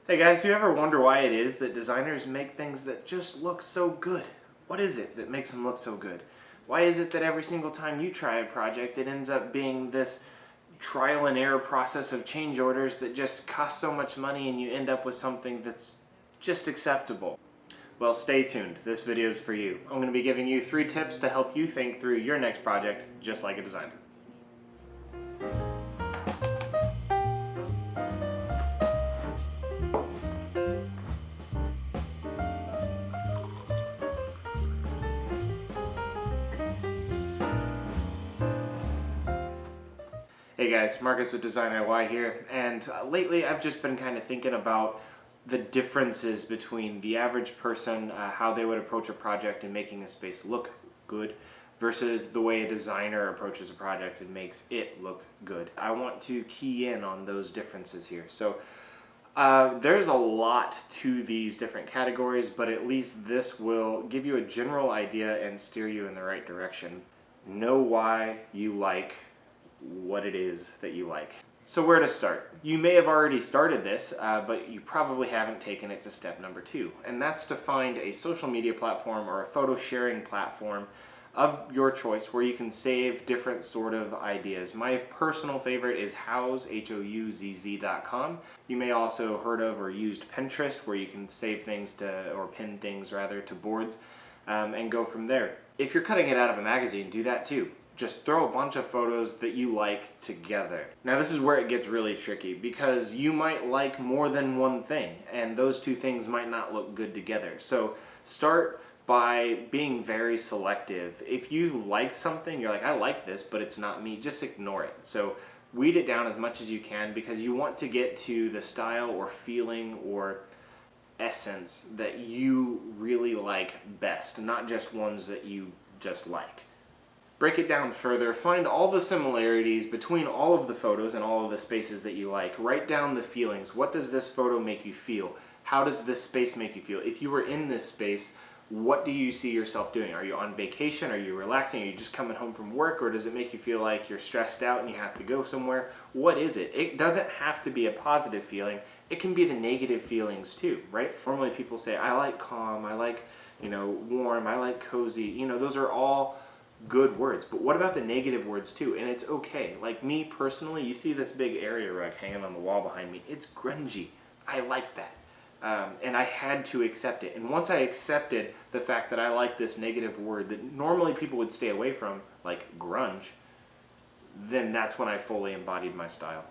Hey guys, you ever wonder why it is that designers make things that just look so good? What is it that makes them look so good? Why is it that every single time you try a project, it ends up being this trial and error process of change orders that just cost so much money and you end up with something that's just acceptable? Well, stay tuned. This video is for you. I'm going to be giving you 3 tips to help you think through your next project just like a designer. Hey guys, Marcus with DesignIY here, and lately I've just been kind of thinking about the differences between the average person, how they would approach a project and making a space look good, versus the way a designer approaches a project and makes it look good. I want to key in on those differences here. So there's a lot to these different categories, but at least this will give you a general idea and steer you in the right direction. Know why you like what it is that you like. So where to start? You may have already started this, but you probably haven't taken it to step number 2, and that's to find a social media platform or a photo sharing platform of your choice where you can save different sort of ideas. My personal favorite is Houzz, Houzz.com. You may also heard of or used Pinterest, where you can save things to, or pin things rather, to boards and go from there. If you're cutting it out of a magazine, do that too. Just throw a bunch of photos that you like together. Now this is where it gets really tricky, because you might like more than one thing and those two things might not look good together. So start by being very selective. If you like something, you're like, I like this, but it's not me, just ignore it. So weed it down as much as you can, because you want to get to the style or feeling or essence that you really like best, not just ones that you just like. Break it down further, find all the similarities between all of the photos and all of the spaces that you like. Write down the feelings. What does this photo make you feel? How does this space make you feel? If you were in this space, what do you see yourself doing? Are you on vacation? Are you relaxing? Are you just coming home from work? Or does it make you feel like you're stressed out and you have to go somewhere? What is it? It doesn't have to be a positive feeling. It can be the negative feelings too, right? Normally people say, I like calm, I like, warm, I like cozy. Those are all good words, but what about the negative words too? And it's okay. Like me personally, you see this big area rug hanging on the wall behind me. It's grungy. I like that. And I had to accept it. And once I accepted the fact that I like this negative word that normally people would stay away from, like grunge, then that's when I fully embodied my style.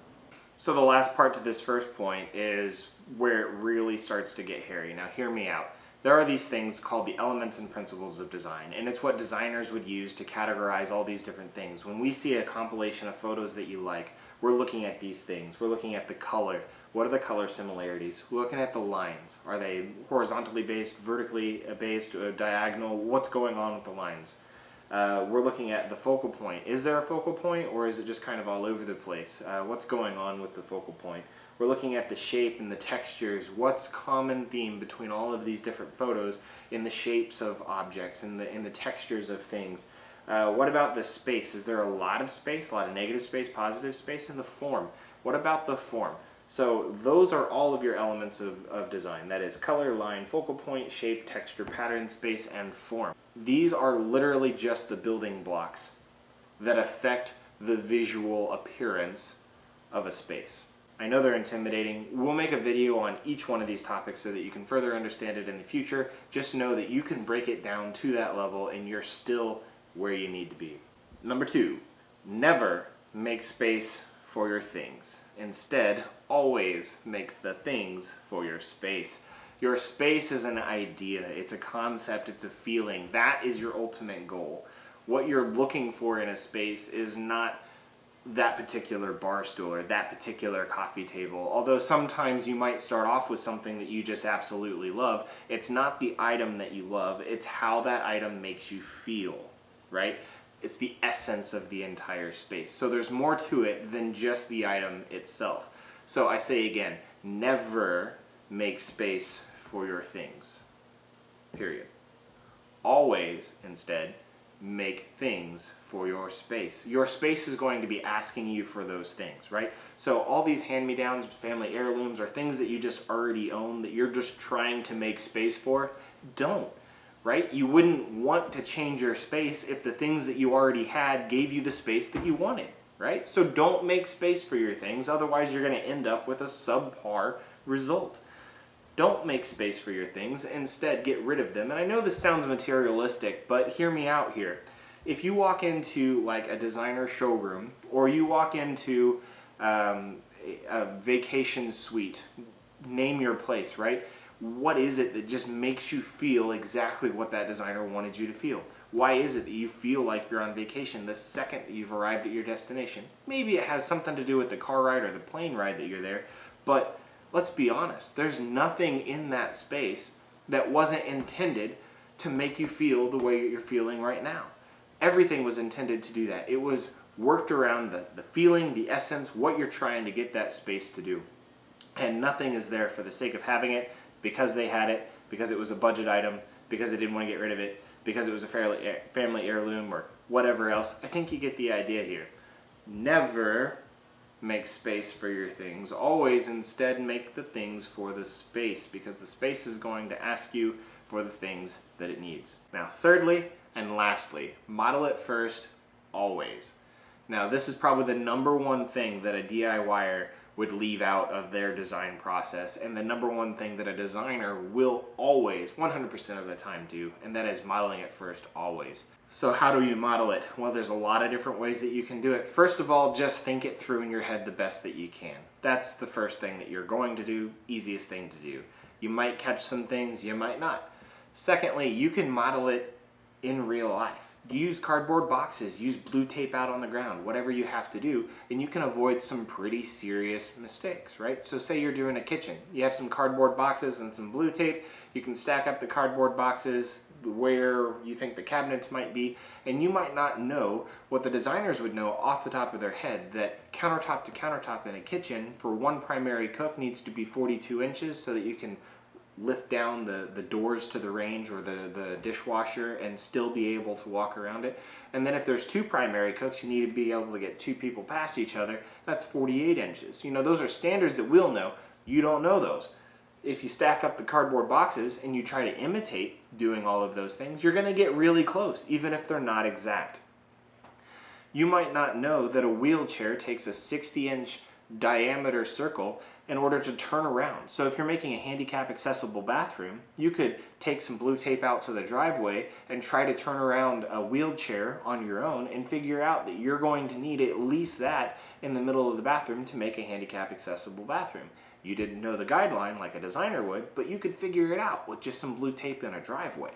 So the last part to this first point is where it really starts to get hairy. Now hear me out. There are these things called the elements and principles of design, and it's what designers would use to categorize all these different things. When we see a compilation of photos that you like, we're looking at these things. We're looking at the color. What are the color similarities? We're looking at the lines. Are they horizontally based, vertically based, diagonal? What's going on with the lines? We're looking at the focal point. Is there a focal point, or is it just kind of all over the place? What's going on with the focal point? We're looking at the shape and the textures. What's common theme between all of these different photos in the shapes of objects and in the textures of things? What about the space? Is there a lot of space, a lot of negative space, positive space? And the form. What about the form? So those are all of your elements of design. That is color, line, focal point, shape, texture, pattern, space, and form. These are literally just the building blocks that affect the visual appearance of a space. I know they're intimidating. We'll make a video on each one of these topics so that you can further understand it in the future. Just know that you can break it down to that level and you're still where you need to be. Number 2, never make space for your things. Instead, always make the things for your space. Your space is an idea, it's a concept, it's a feeling. That is your ultimate goal. What you're looking for in a space is not that particular bar stool or that particular coffee table. Although sometimes you might start off with something that you just absolutely love, it's not the item that you love, it's how that item makes you feel, right? It's the essence of the entire space. So there's more to it than just the item itself. So I say again, never make space for your things, period. Always, instead, make things for your space. Your space is going to be asking you for those things, right? So all these hand-me-downs, family heirlooms, or things that you just already own that you're just trying to make space for, don't, right? You wouldn't want to change your space if the things that you already had gave you the space that you wanted, right? So don't make space for your things, otherwise you're going to end up with a subpar result. Don't make space for your things, instead get rid of them. And I know this sounds materialistic, but hear me out here. If you walk into like a designer showroom, or you walk into a vacation suite, name your place, right? What is it that just makes you feel exactly what that designer wanted you to feel? Why is it that you feel like you're on vacation the second that you've arrived at your destination? Maybe it has something to do with the car ride or the plane ride that you're there, but let's be honest, there's nothing in that space that wasn't intended to make you feel the way you're feeling right now. Everything was intended to do that. It was worked around the feeling, the essence, what you're trying to get that space to do. And nothing is there for the sake of having it, because they had it, because it was a budget item, because they didn't want to get rid of it, because it was a family heirloom, or whatever else. I think you get the idea here. Never make space for your things. Always instead make the things for the space, because the space is going to ask you for the things that it needs. Now, thirdly and lastly, model it first, always. Now, this is probably the number one thing that a DIYer would leave out of their design process, and the number one thing that a designer will always, 100% of the time, do, and that is modeling it first, always. So how do you model it? Well, there's a lot of different ways that you can do it. First of all, just think it through in your head the best that you can. That's the first thing that you're going to do, easiest thing to do. You might catch some things, you might not. Secondly, you can model it in real life. Use cardboard boxes, use blue tape out on the ground, whatever you have to do, and you can avoid some pretty serious mistakes, right? So say you're doing a kitchen. You have some cardboard boxes and some blue tape. You can stack up the cardboard boxes where you think the cabinets might be, and you might not know what the designers would know off the top of their head, that countertop to countertop in a kitchen for one primary cook needs to be 42 inches so that you can lift down the doors to the range or the dishwasher and still be able to walk around it. And then if there's two primary cooks, you need to be able to get two people past each other. That's 48 inches. You know, those are standards that we'll know. You don't know those. If you stack up the cardboard boxes and you try to imitate doing all of those things, you're going to get really close, even if they're not exact. You might not know that a wheelchair takes a 60-inch diameter circle in order to turn around. So if you're making a handicap accessible bathroom, you could take some blue tape out to the driveway and try to turn around a wheelchair on your own and figure out that you're going to need at least that in the middle of the bathroom to make a handicap accessible bathroom. You didn't know the guideline like a designer would, but you could figure it out with just some blue tape in a driveway,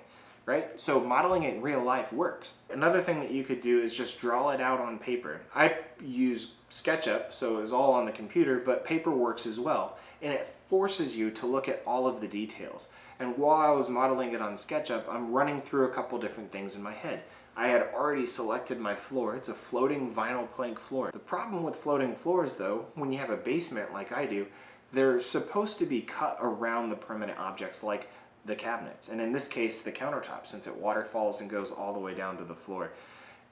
right? So modeling it in real life works. Another thing that you could do is just draw it out on paper. I use SketchUp, so it's all on the computer, but paper works as well. And it forces you to look at all of the details. And while I was modeling it on SketchUp, I'm running through a couple different things in my head. I had already selected my floor. It's a floating vinyl plank floor. The problem with floating floors, though, when you have a basement like I do, they're supposed to be cut around the permanent objects like the cabinets, and in this case the countertop, since it waterfalls and goes all the way down to the floor.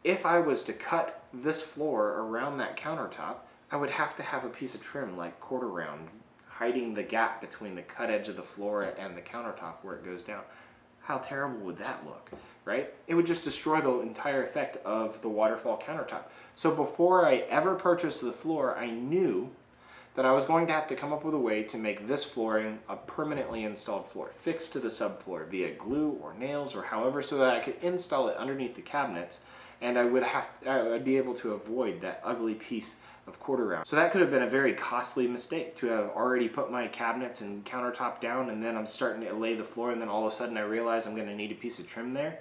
If I was to cut this floor around that countertop, I would have to have a piece of trim like quarter round, hiding the gap between the cut edge of the floor and the countertop where it goes down. How terrible would that look, right? It would just destroy the entire effect of the waterfall countertop. So before I ever purchased the floor, I knew that I was going to have to come up with a way to make this flooring a permanently installed floor, fixed to the subfloor via glue or nails or however, so that I could install it underneath the cabinets, and I'd be able to avoid that ugly piece of quarter round. So that could have been a very costly mistake, to have already put my cabinets and countertop down, and then I'm starting to lay the floor, and then all of a sudden I realize I'm going to need a piece of trim there.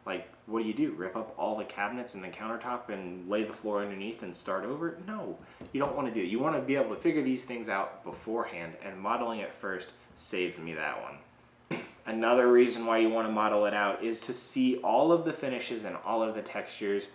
Like, what do? Rip up all the cabinets and the countertop and lay the floor underneath and start over? No, you don't want to do it. You want to be able to figure these things out beforehand, and modeling it first saved me that one. Another reason why you want to model it out is to see all of the finishes and all of the textures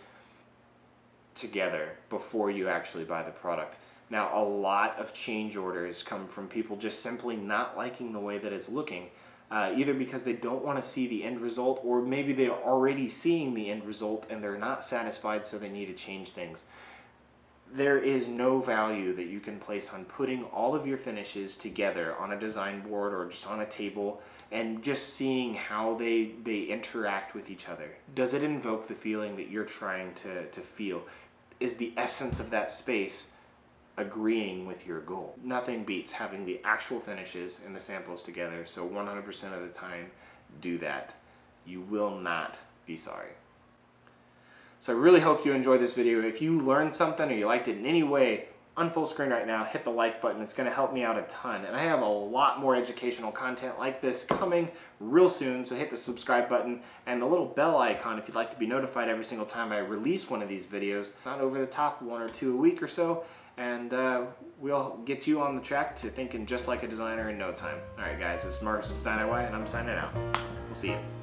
together before you actually buy the product. Now, a lot of change orders come from people just simply not liking the way that it's looking, either because they don't want to see the end result, or maybe they're already seeing the end result and they're not satisfied, so they need to change things. There is no value that you can place on putting all of your finishes together on a design board or just on a table and just seeing how they interact with each other. Does it invoke the feeling that you're trying to feel? Is the essence of that space agreeing with your goal? Nothing beats having the actual finishes and the samples together, so 100% of the time, do that. You will not be sorry. So I really hope you enjoyed this video. If you learned something or you liked it in any way, on full screen right now, hit the like button. It's going to help me out a ton. And I have a lot more educational content like this coming real soon, so hit the subscribe button and the little bell icon if you'd like to be notified every single time I release one of these videos. Not over the top, 1 or 2 a week or so, and we'll get you on the track to thinking just like a designer in no time. Alright guys, this is Marcus with DesignIY, and I'm signing out. We'll see you.